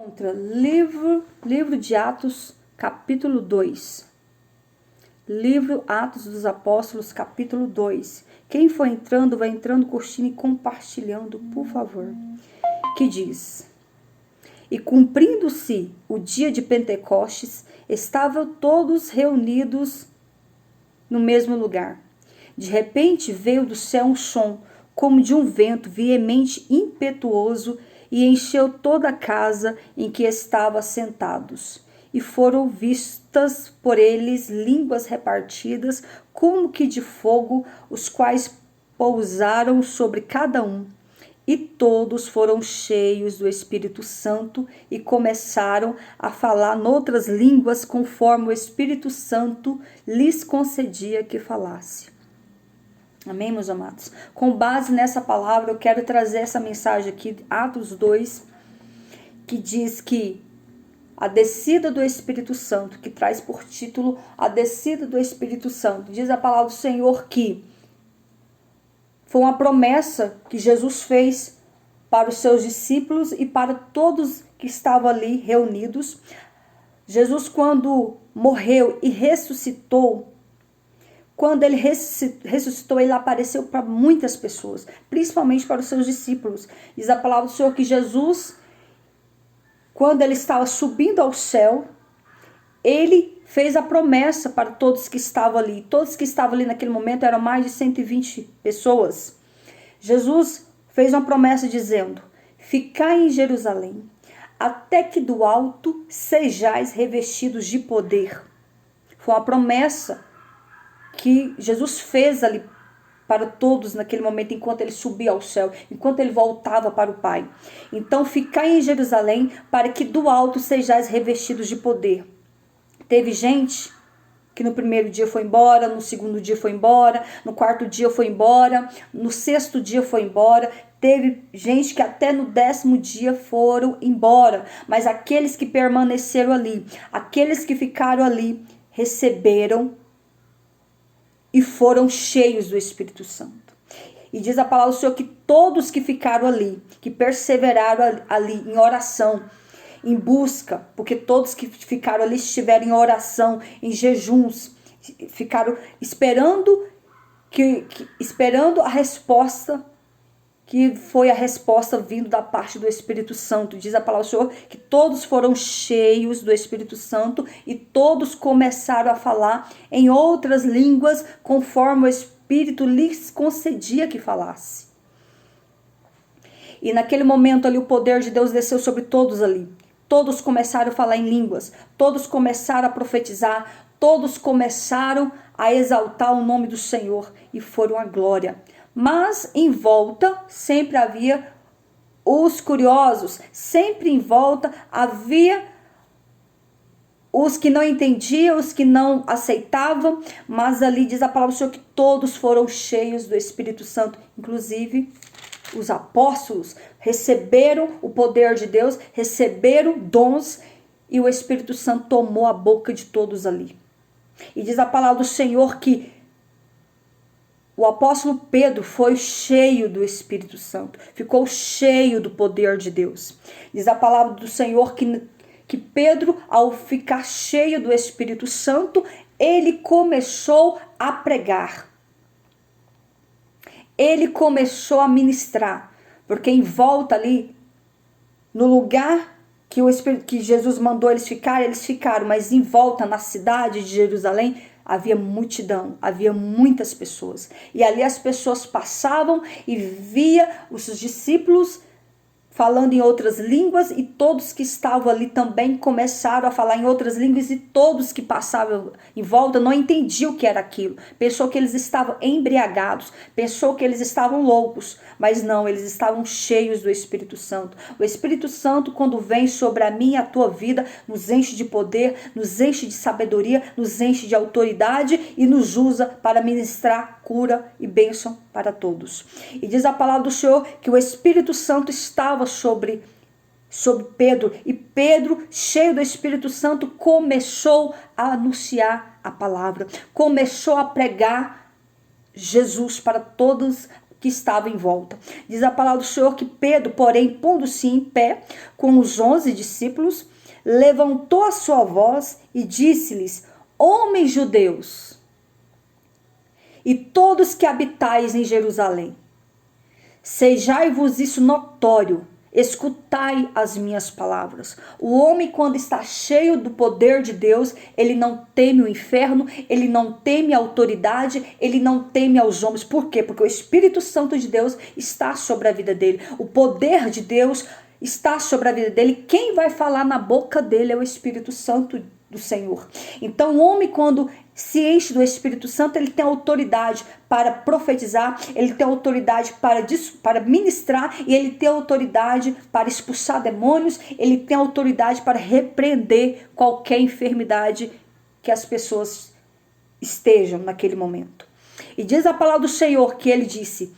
Contra livro de Atos, capítulo 2. Livro Atos dos Apóstolos, capítulo 2. Quem for entrando, vai entrando, curtindo e compartilhando, por favor. Que diz: E cumprindo-se o dia de Pentecostes, estavam todos reunidos no mesmo lugar. De repente veio do céu um som, como de um vento veemente e impetuoso, e encheu toda a casa em que estavam sentados. E foram vistas por eles línguas repartidas, como que de fogo, os quais pousaram sobre cada um. E todos foram cheios do Espírito Santo e começaram a falar noutras línguas, conforme o Espírito Santo lhes concedia que falasse. Amém, meus amados? Com base nessa palavra, eu quero trazer essa mensagem aqui, Atos 2, que diz que a descida do Espírito Santo, que traz por título a descida do Espírito Santo. Diz a palavra do Senhor que foi uma promessa que Jesus fez para os seus discípulos e para todos que estavam ali reunidos. Jesus, quando morreu e ressuscitou, quando ele ressuscitou, ele apareceu para muitas pessoas, principalmente para os seus discípulos. Diz a palavra do Senhor que Jesus, quando ele estava subindo ao céu, ele fez a promessa para todos que estavam ali. Todos que estavam ali naquele momento eram mais de 120 pessoas. Jesus fez uma promessa dizendo: Ficai em Jerusalém, até que do alto sejais revestidos de poder. Foi uma promessa que Jesus fez ali para todos naquele momento, enquanto ele subia ao céu, enquanto ele voltava para o Pai. Então, ficai em Jerusalém, para que do alto sejais revestidos de poder. Teve gente que no primeiro dia foi embora, no segundo dia foi embora, no quarto dia foi embora, no sexto dia foi embora. Teve gente que até no 10º dia foram embora. Mas aqueles que permaneceram ali, aqueles que ficaram ali, receberam e foram cheios do Espírito Santo. E diz a palavra do Senhor que todos que ficaram ali, que perseveraram ali em oração, em busca, porque todos que ficaram ali estiveram em oração, em jejuns, ficaram esperando a resposta, que foi a resposta vindo da parte do Espírito Santo. Diz a palavra do Senhor que todos foram cheios do Espírito Santo e todos começaram a falar em outras línguas, conforme o Espírito lhes concedia que falasse. E naquele momento ali o poder de Deus desceu sobre todos ali. Todos começaram a falar em línguas, todos começaram a profetizar, todos começaram a exaltar o nome do Senhor e foram a glória. Mas em volta sempre havia os curiosos, sempre em volta havia os que não entendiam, os que não aceitavam, mas ali diz a palavra do Senhor que todos foram cheios do Espírito Santo, inclusive os apóstolos receberam o poder de Deus, receberam dons e o Espírito Santo tomou a boca de todos ali. E diz a palavra do Senhor que o apóstolo Pedro foi cheio do Espírito Santo, ficou cheio do poder de Deus. Diz a palavra do Senhor que Pedro, ao ficar cheio do Espírito Santo, ele começou a pregar. Ele começou a ministrar, porque em volta ali, no lugar que Jesus mandou eles ficaram, mas em volta, na cidade de Jerusalém, havia multidão, havia muitas pessoas. E ali as pessoas passavam e via os discípulos falando em outras línguas e todos que estavam ali também começaram a falar em outras línguas e todos que passavam em volta não entendiam o que era aquilo. Pensou que eles estavam embriagados, pensou que eles estavam loucos, mas não, eles estavam cheios do Espírito Santo. O Espírito Santo, quando vem sobre a minha e a tua vida, nos enche de poder, nos enche de sabedoria, nos enche de autoridade e nos usa para ministrar cura e bênção para todos. E diz a palavra do Senhor que o Espírito Santo estava sobre Pedro, e Pedro, cheio do Espírito Santo, começou a anunciar a palavra, começou a pregar Jesus para todos, que estava em volta. Diz a palavra do Senhor que Pedro, porém, pondo-se em pé com os 11 discípulos, levantou a sua voz e disse-lhes: homens judeus, e todos que habitais em Jerusalém, sejai-vos isso notório, escutai as minhas palavras. O homem, quando está cheio do poder de Deus, ele não teme o inferno, ele não teme a autoridade, ele não teme aos homens. Por quê? Porque o Espírito Santo de Deus está sobre a vida dele. O poder de Deus está sobre a vida dele. Quem vai falar na boca dele é o Espírito Santo do Senhor. Então o homem, quando se enche do Espírito Santo, ele tem autoridade para profetizar, ele tem autoridade para ministrar, e ele tem autoridade para expulsar demônios, ele tem autoridade para repreender qualquer enfermidade que as pessoas estejam naquele momento. E diz a palavra do Senhor que ele disse: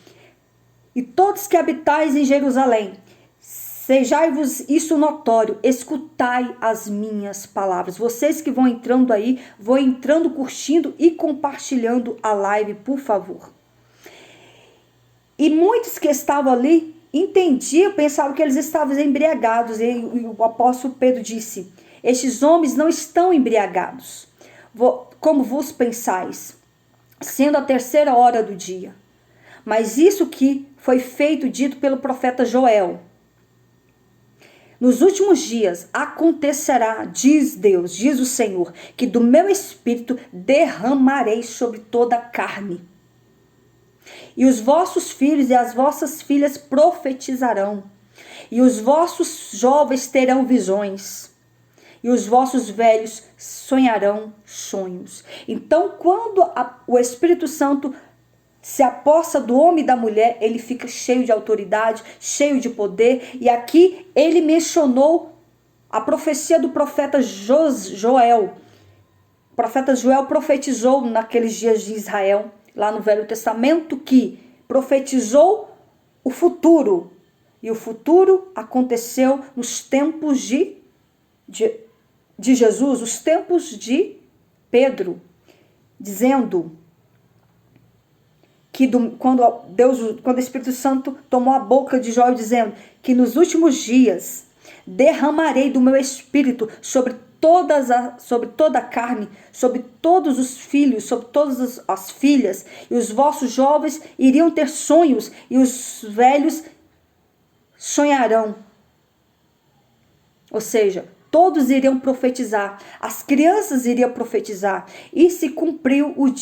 e todos que habitais em Jerusalém, sejai-vos isso notório, escutai as minhas palavras. Vocês que vão entrando aí, vão entrando, curtindo e compartilhando a live, por favor. E muitos que estavam ali entendiam, pensavam que eles estavam embriagados. E o apóstolo Pedro disse: estes homens não estão embriagados, como vos pensais, sendo a 3ª hora do dia. Mas isso que foi feito, dito pelo profeta Joel: nos últimos dias acontecerá, diz Deus, diz o Senhor, que do meu espírito derramarei sobre toda a carne. E os vossos filhos e as vossas filhas profetizarão. E os vossos jovens terão visões. E os vossos velhos sonharão sonhos. Então, quando o Espírito Santo se aposta do homem e da mulher, ele fica cheio de autoridade, cheio de poder. E aqui ele mencionou a profecia do profeta Joel. O profeta Joel profetizou naqueles dias de Israel, lá no Velho Testamento, que profetizou o futuro. E o futuro aconteceu nos tempos de Jesus, os tempos de Pedro, dizendo que quando o Espírito Santo tomou a boca de Joel, dizendo que nos últimos dias derramarei do meu Espírito sobre toda a carne, sobre todos os filhos, sobre todas as filhas, e os vossos jovens iriam ter sonhos, e os velhos sonharão. Ou seja, todos iriam profetizar, as crianças iriam profetizar. E se cumpriu os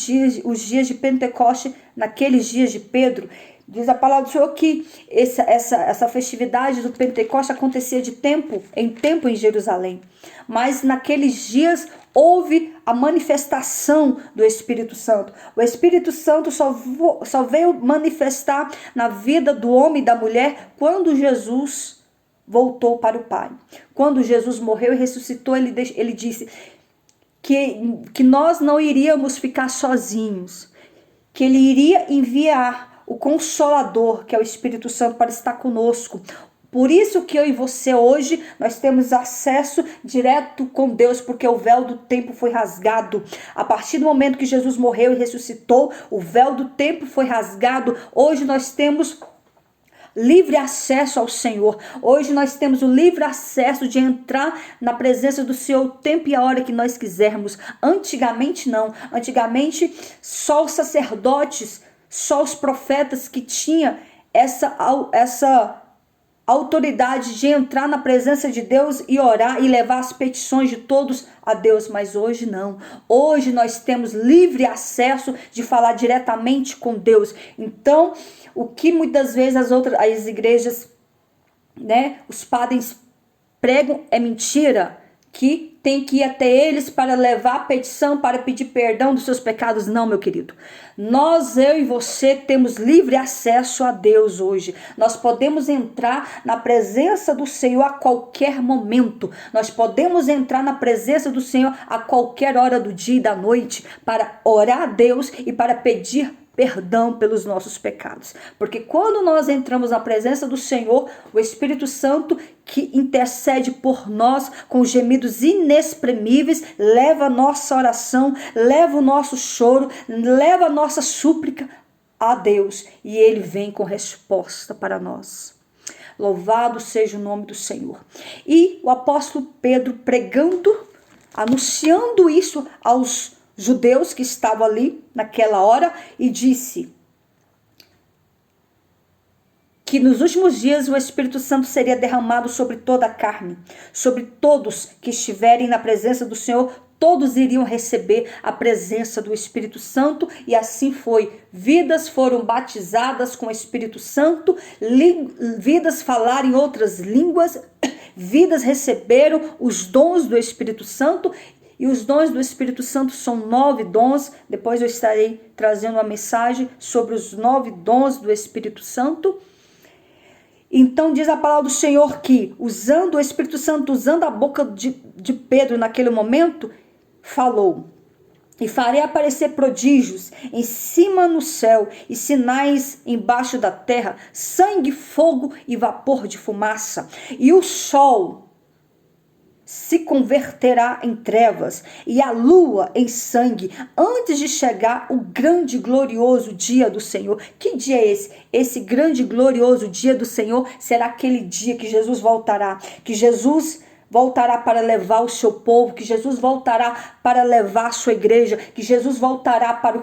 dias de Pentecoste, naqueles dias de Pedro. Diz a palavra do Senhor que essa festividade do Pentecoste acontecia de tempo em Jerusalém. Mas naqueles dias houve a manifestação do Espírito Santo. O Espírito Santo só veio manifestar na vida do homem e da mulher quando Jesus voltou para o Pai. Quando Jesus morreu e ressuscitou, ele disse que nós não iríamos ficar sozinhos, que ele iria enviar o Consolador, que é o Espírito Santo, para estar conosco. Por isso que eu e você hoje, nós temos acesso direto com Deus, porque o véu do tempo foi rasgado. A partir do momento que Jesus morreu e ressuscitou, o véu do tempo foi rasgado. Hoje nós temos livre acesso ao Senhor. Hoje nós temos o livre acesso de entrar na presença do Senhor o tempo e a hora que nós quisermos. Antigamente não. Antigamente só os sacerdotes, só os profetas que tinham essa autoridade de entrar na presença de Deus e orar e levar as petições de todos a Deus, mas hoje não. Hoje nós temos livre acesso de falar diretamente com Deus. Então, o que muitas vezes as igrejas, os padres pregam é mentira, que tem que ir até eles para levar a petição, para pedir perdão dos seus pecados. Não, meu querido. Eu e você temos livre acesso a Deus hoje. Nós podemos entrar na presença do Senhor a qualquer momento. Nós podemos entrar na presença do Senhor a qualquer hora do dia e da noite para orar a Deus e para pedir perdão pelos nossos pecados. Porque quando nós entramos na presença do Senhor, o Espírito Santo, que intercede por nós com gemidos inexprimíveis, leva a nossa oração, leva o nosso choro, leva a nossa súplica a Deus e ele vem com resposta para nós. Louvado seja o nome do Senhor. E o apóstolo Pedro pregando, anunciando isso aos judeus que estavam ali naquela hora, e disse que nos últimos dias o Espírito Santo seria derramado sobre toda a carne, sobre todos que estiverem na presença do Senhor. Todos iriam receber a presença do Espírito Santo, e assim foi. Vidas foram batizadas com o Espírito Santo, vidas falaram em outras línguas, vidas receberam os dons do Espírito Santo, e os dons do Espírito Santo são 9 dons. Depois eu estarei trazendo uma mensagem sobre os 9 dons do Espírito Santo. Então diz a palavra do Senhor que, usando o Espírito Santo, usando a boca de Pedro naquele momento, falou: e farei aparecer prodígios em cima no céu e sinais embaixo da terra, sangue, fogo e vapor de fumaça. E o sol se converterá em trevas e a lua em sangue, antes de chegar o grande e glorioso dia do Senhor. Que dia é esse? Esse grande e glorioso dia do Senhor será aquele dia que Jesus voltará, que Jesus voltará para levar o seu povo, que Jesus voltará para levar a sua igreja, que Jesus voltará para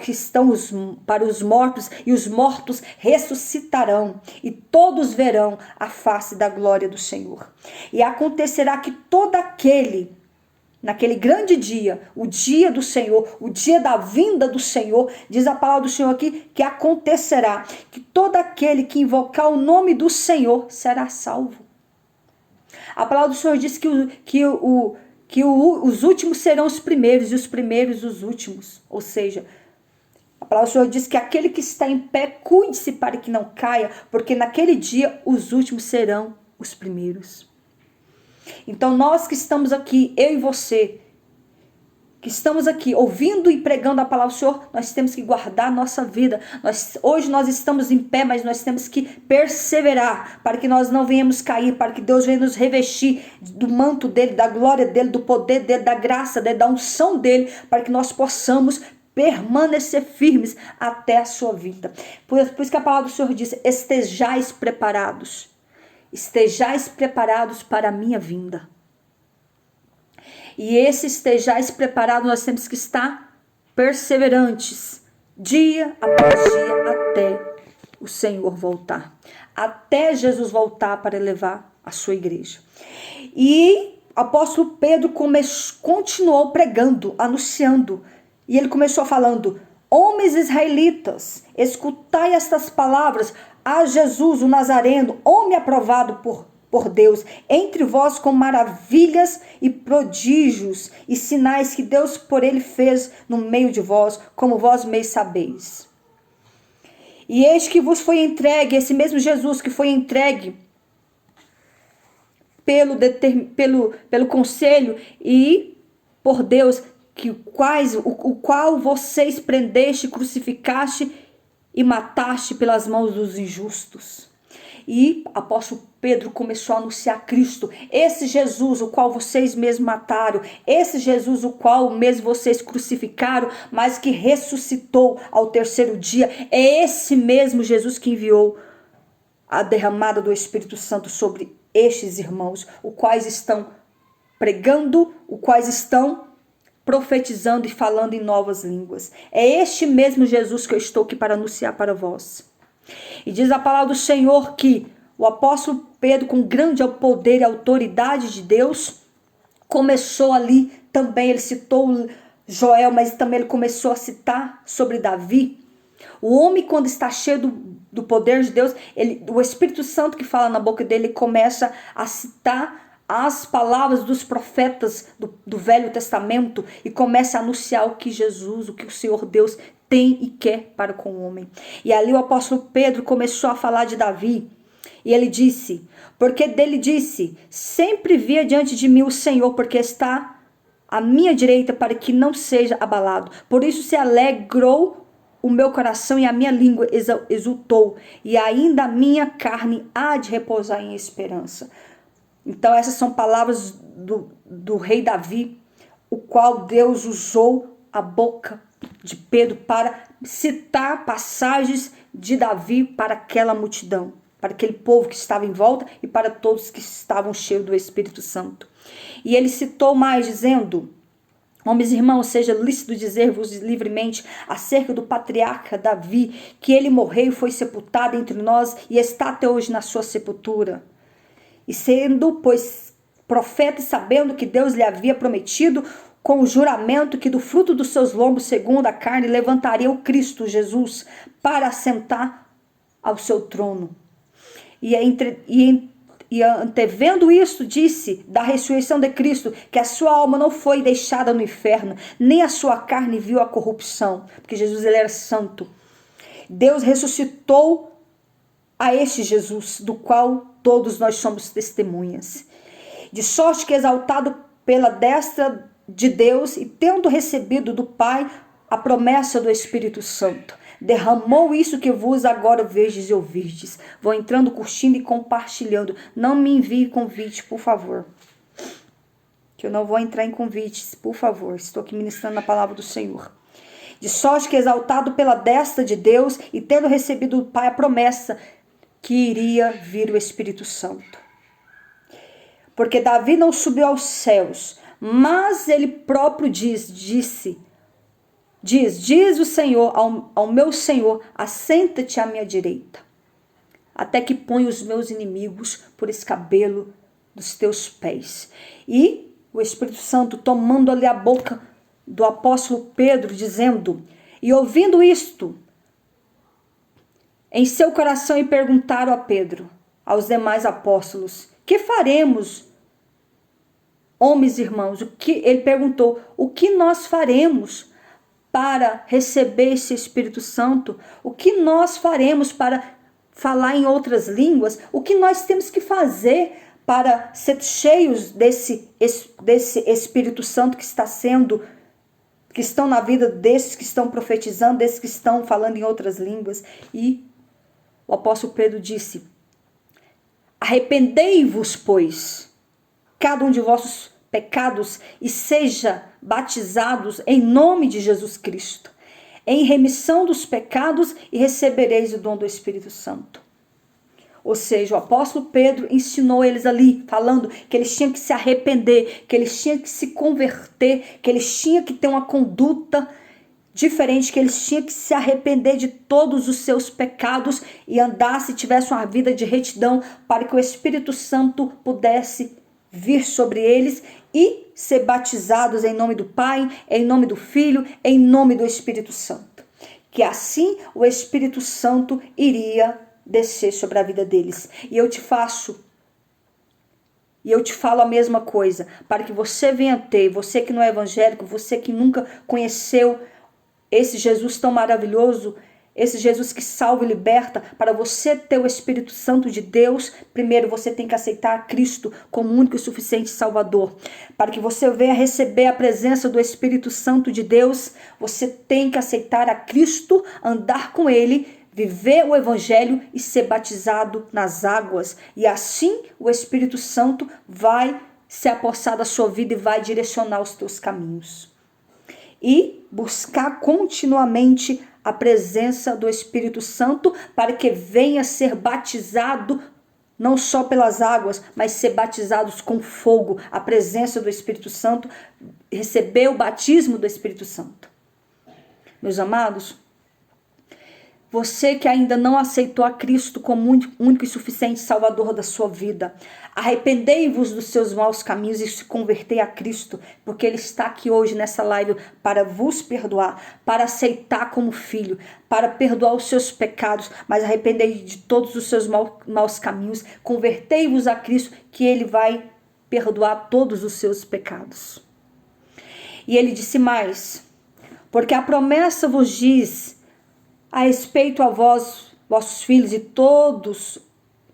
para os mortos, e os mortos ressuscitarão, e todos verão a face da glória do Senhor. E acontecerá que todo aquele, naquele grande dia, o dia do Senhor, o dia da vinda do Senhor, diz a palavra do Senhor aqui, que acontecerá que todo aquele que invocar o nome do Senhor será salvo. A palavra do Senhor diz que os últimos serão os primeiros e os primeiros os últimos. Ou seja, a palavra do Senhor diz que aquele que está em pé, cuide-se para que não caia, porque naquele dia os últimos serão os primeiros. Então nós que estamos aqui, eu e você, que estamos aqui ouvindo e pregando a palavra do Senhor, nós temos que guardar a nossa vida. Hoje nós estamos em pé, mas nós temos que perseverar para que nós não venhamos cair, para que Deus venha nos revestir do manto dele, da glória dele, do poder dele, da graça dele, da unção dele, para que nós possamos permanecer firmes até a sua vinda. Por isso que a palavra do Senhor diz: estejais preparados para a minha vinda. E esse estejais preparados, nós temos que estar perseverantes, dia após dia, até o Senhor voltar. Até Jesus voltar para levar a sua igreja. E o apóstolo Pedro continuou pregando, anunciando. E ele começou falando: homens israelitas, escutai estas palavras. A Jesus, o Nazareno, homem aprovado por Deus, entre vós com maravilhas e prodígios e sinais que Deus por ele fez no meio de vós, como vós mesmos sabeis. E eis que vos foi entregue, esse mesmo Jesus que foi entregue pelo conselho e por Deus, o qual vocês prendeste, crucificaste e mataste pelas mãos dos injustos. E o apóstolo Pedro começou a anunciar Cristo, esse Jesus o qual vocês mesmos mataram, esse Jesus o qual mesmo vocês crucificaram, mas que ressuscitou ao terceiro dia. É esse mesmo Jesus que enviou a derramada do Espírito Santo sobre estes irmãos, os quais estão pregando, os quais estão profetizando e falando em novas línguas. É este mesmo Jesus que eu estou aqui para anunciar para vós. E diz a palavra do Senhor que o apóstolo Pedro, com grande poder e autoridade de Deus, começou ali também, ele citou Joel, mas também ele começou a citar sobre Davi. O homem, quando está cheio do poder de Deus, o Espírito Santo que fala na boca dele, começa a citar as palavras dos profetas do Velho Testamento e começa a anunciar o que Jesus, o que o Senhor Deus tem e quer para com o homem. E ali o apóstolo Pedro começou a falar de Davi. E ele disse, porque dele disse, sempre via diante de mim o Senhor, porque está à minha direita para que não seja abalado. Por isso se alegrou o meu coração e a minha língua exultou. E ainda a minha carne há de repousar em esperança. Então essas são palavras do rei Davi, o qual Deus usou a boca de Pedro para citar passagens de Davi para aquela multidão, para aquele povo que estava em volta e para todos que estavam cheios do Espírito Santo. E ele citou mais, dizendo: homens e irmãos, seja lícito dizer-vos livremente acerca do patriarca Davi, que ele morreu e foi sepultado entre nós e está até hoje na sua sepultura. E sendo, pois, profeta e sabendo que Deus lhe havia prometido com o juramento que do fruto dos seus lombos, segundo a carne, levantaria o Cristo Jesus para assentar ao seu trono. E antevendo isto, disse da ressurreição de Cristo, que a sua alma não foi deixada no inferno, nem a sua carne viu a corrupção, porque Jesus ele era santo. Deus ressuscitou a este Jesus, do qual todos nós somos testemunhas. De sorte que, exaltado pela destra de Deus e tendo recebido do Pai a promessa do Espírito Santo, derramou isso que vos agora vedes e ouvirdes. Vou entrando, curtindo e compartilhando. Não me envie convite, por favor. Que eu não vou entrar em convites, por favor. Estou aqui ministrando a palavra do Senhor. De sorte que, exaltado pela destra de Deus e tendo recebido do Pai a promessa que iria vir o Espírito Santo. Porque Davi não subiu aos céus, mas ele próprio diz o Senhor ao meu Senhor, assenta-te à minha direita, até que ponha os meus inimigos por escabelo dos teus pés. E o Espírito Santo tomando ali a boca do apóstolo Pedro, dizendo, e ouvindo isto em seu coração, e perguntaram a Pedro, aos demais apóstolos, que faremos, homens e irmãos? Ele perguntou, o que nós faremos para receber esse Espírito Santo? O que nós faremos para falar em outras línguas? O que nós temos que fazer para ser cheios desse Espírito Santo que estão na vida desses que estão profetizando, desses que estão falando em outras línguas? E o apóstolo Pedro disse, arrependei-vos, pois, cada um de vossos pecados, e seja batizados em nome de Jesus Cristo, em remissão dos pecados, e recebereis o dom do Espírito Santo. Ou seja, o apóstolo Pedro ensinou eles ali, falando que eles tinham que se arrepender, que eles tinham que se converter, que eles tinham que ter uma conduta diferente, que eles tinham que se arrepender de todos os seus pecados e andar, se tivesse uma vida de retidão, para que o Espírito Santo pudesse vir sobre eles e ser batizados em nome do Pai, em nome do Filho, em nome do Espírito Santo. Que assim o Espírito Santo iria descer sobre a vida deles. E eu te falo a mesma coisa, para que você venha ter, você que não é evangélico, você que nunca conheceu esse Jesus tão maravilhoso, esse Jesus que salva e liberta, para você ter o Espírito Santo de Deus, primeiro você tem que aceitar a Cristo como único e suficiente Salvador. Para que você venha receber a presença do Espírito Santo de Deus, você tem que aceitar a Cristo, andar com Ele, viver o Evangelho e ser batizado nas águas. E assim o Espírito Santo vai se apossar da sua vida e vai direcionar os teus caminhos. E buscar continuamente a presença do Espírito Santo para que venha ser batizado não só pelas águas, mas ser batizados com fogo, a presença do Espírito Santo, receber o batismo do Espírito Santo. Meus amados, você que ainda não aceitou a Cristo como único e suficiente Salvador da sua vida, arrependei-vos dos seus maus caminhos e se convertei a Cristo, porque Ele está aqui hoje nessa live para vos perdoar, para aceitar como filho, para perdoar os seus pecados, mas arrependei de todos os seus maus caminhos, convertei-vos a Cristo, que Ele vai perdoar todos os seus pecados. E Ele disse mais, porque a promessa vos diz, a respeito a vós, vossos filhos e todos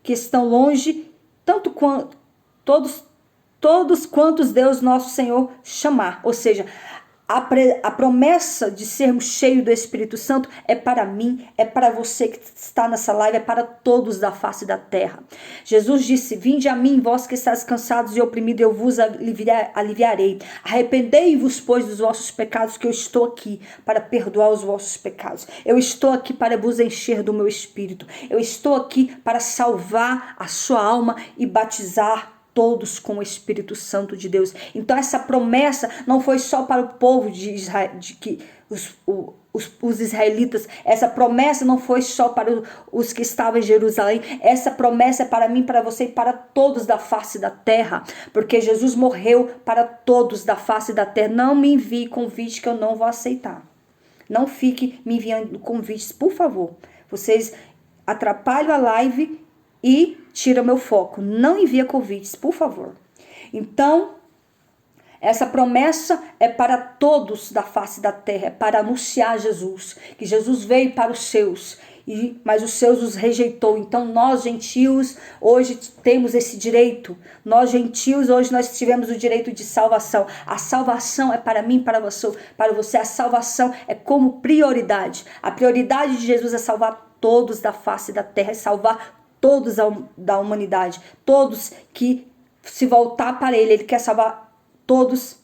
que estão longe, tanto quanto todos quantos Deus nosso Senhor chamar. Ou seja, A promessa de sermos cheios do Espírito Santo é para mim, é para você que está nessa live, é para todos da face da terra. Jesus disse: vinde a mim, vós que estáis cansados e oprimidos, eu vos aliviarei. Arrependei-vos, pois, dos vossos pecados, que eu estou aqui para perdoar os vossos pecados. Eu estou aqui para vos encher do meu Espírito. Eu estou aqui para salvar a sua alma e batizar todos com o Espírito Santo de Deus. Então essa promessa não foi só para o povo de Israel, os israelitas. Essa promessa não foi só para os que estavam em Jerusalém. Essa promessa é para mim, para você e para todos da face da terra. Porque Jesus morreu para todos da face da terra. Não me envie convite que eu não vou aceitar. Não fique me enviando convites, por favor. Vocês atrapalham a live e tira meu foco. Não envia convites, por favor. Então, essa promessa é para todos da face da terra, é para anunciar Jesus, que Jesus veio para os seus, mas os seus os rejeitou. Então nós gentios hoje temos esse direito. Nós gentios hoje nós tivemos o direito de salvação. A salvação é para mim, para você. A salvação é como prioridade. A prioridade de Jesus é salvar todos da face da terra, é salvar todos da humanidade, todos que se voltar para ele quer salvar todos,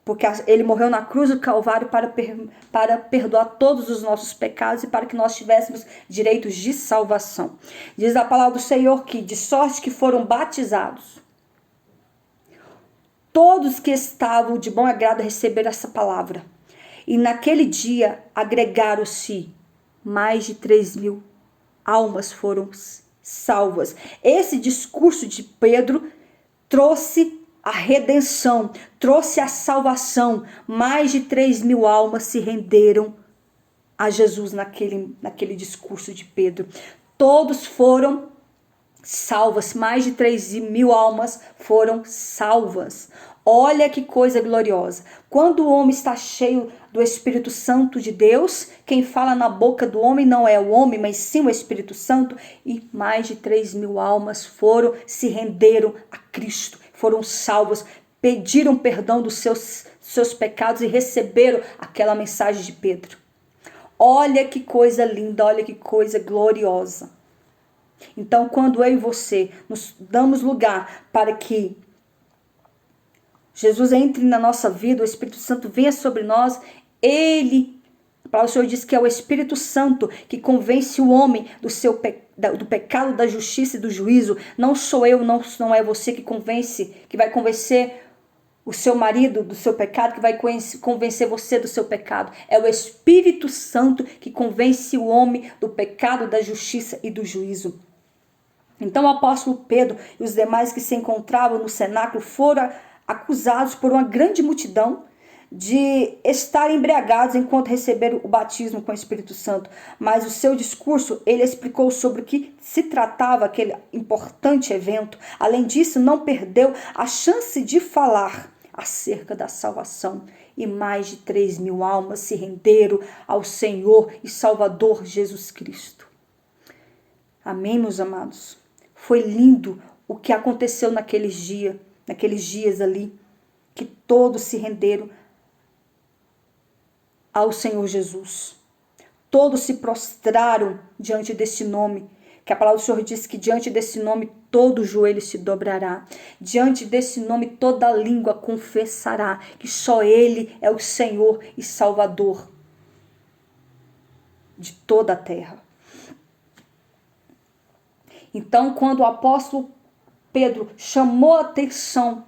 porque ele morreu na cruz do Calvário para perdoar todos os nossos pecados e para que nós tivéssemos direitos de salvação. Diz a palavra do Senhor que, de sorte que foram batizados, todos que estavam de bom agrado receberam essa palavra, e naquele dia agregaram-se mais de 3.000 almas foram salvas. Esse discurso de Pedro trouxe a redenção, trouxe a salvação. Mais de 3.000 almas se renderam a Jesus naquele discurso de Pedro. Todos foram salvas, mais de 3.000 almas foram salvas. Olha que coisa gloriosa. Quando o homem está cheio do Espírito Santo de Deus, quem fala na boca do homem não é o homem, mas sim o Espírito Santo. E mais de 3.000 almas se renderam a Cristo, foram salvas, pediram perdão dos seus pecados e receberam aquela mensagem de Pedro. Olha que coisa linda, olha que coisa gloriosa. Então, quando eu e você nos damos lugar para que Jesus entre na nossa vida, o Espírito Santo venha sobre nós, a palavra do Senhor diz que é o Espírito Santo que convence o homem do pecado, da justiça e do juízo. Não sou eu, não é você que vai convencer o seu marido do seu pecado, que vai convencer você do seu pecado. É o Espírito Santo que convence o homem do pecado, da justiça e do juízo. Então o apóstolo Pedro e os demais que se encontravam no cenáculo foram acusados por uma grande multidão de estar embriagados enquanto receberam o batismo com o Espírito Santo. Mas o seu discurso, ele explicou sobre o que se tratava aquele importante evento. Além disso, não perdeu a chance de falar acerca da salvação. E mais de 3.000 almas se renderam ao Senhor e Salvador Jesus Cristo. Amém, meus amados? Foi lindo o que aconteceu naqueles dias ali, que todos se renderam ao Senhor Jesus. Todos se prostraram diante desse nome, que a palavra do Senhor diz que diante desse nome todo joelho se dobrará. Diante desse nome toda língua confessará que só Ele é o Senhor e Salvador de toda a terra. Então, quando o apóstolo Pedro chamou a atenção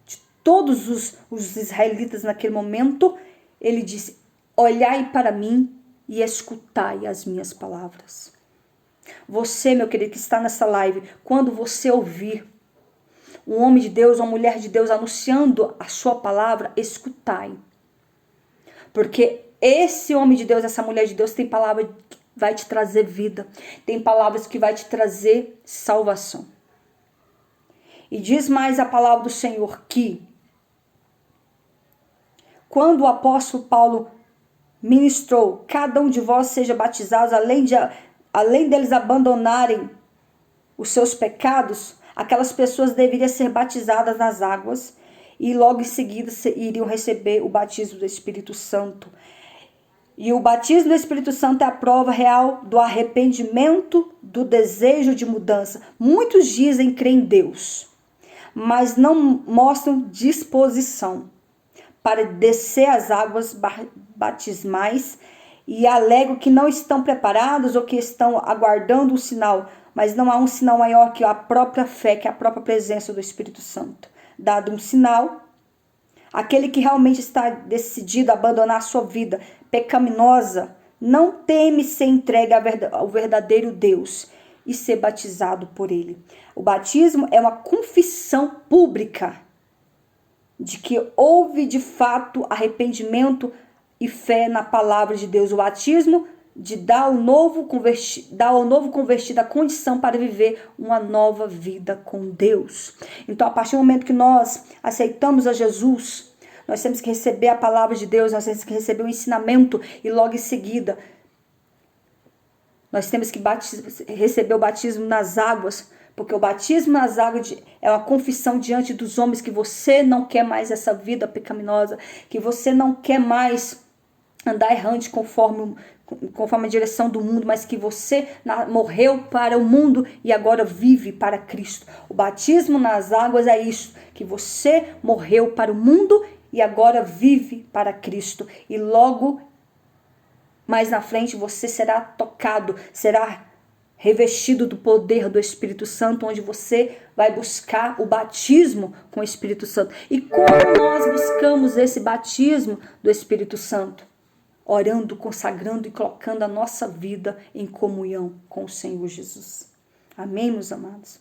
de todos os israelitas naquele momento, ele disse: olhai para mim e escutai as minhas palavras. Você, meu querido, que está nessa live, quando você ouvir um homem de Deus, uma mulher de Deus anunciando a sua palavra, escutai. Porque esse homem de Deus, essa mulher de Deus tem palavra que vai te trazer vida. Tem palavras que vai te trazer salvação. E diz mais a palavra do Senhor que quando o apóstolo Paulo ministrou, cada um de vós seja batizado, além deles abandonarem os seus pecados, aquelas pessoas deveriam ser batizadas nas águas e logo em seguida iriam receber o batismo do Espírito Santo. E o batismo do Espírito Santo é a prova real do arrependimento, do desejo de mudança. Muitos dizem crer em Deus, mas não mostram disposição para descer as águas batismais e alegam que não estão preparados ou que estão aguardando um sinal, mas não há um sinal maior que a própria fé, que a própria presença do Espírito Santo. Dado um sinal, aquele que realmente está decidido a abandonar a sua vida pecaminosa, não teme ser entregue ao verdadeiro Deus e ser batizado por ele. O batismo é uma confissão pública de que houve de fato arrependimento e fé na palavra de Deus. O batismo dá ao novo convertido a condição para viver uma nova vida com Deus. Então, a partir do momento que nós aceitamos a Jesus, nós temos que receber a palavra de Deus, nós temos que receber o ensinamento e logo em seguida nós temos que receber o batismo nas águas, porque o batismo nas águas é uma confissão diante dos homens que você não quer mais essa vida pecaminosa, que você não quer mais andar errante conforme a direção do mundo, mas que você morreu para o mundo e agora vive para Cristo. O batismo nas águas é isso, que você morreu para o mundo e agora vive para Cristo. E logo mais na frente você será tocado, será revestido do poder do Espírito Santo, onde você vai buscar o batismo com o Espírito Santo. E como nós buscamos esse batismo do Espírito Santo? Orando, consagrando e colocando a nossa vida em comunhão com o Senhor Jesus. Amém, meus amados?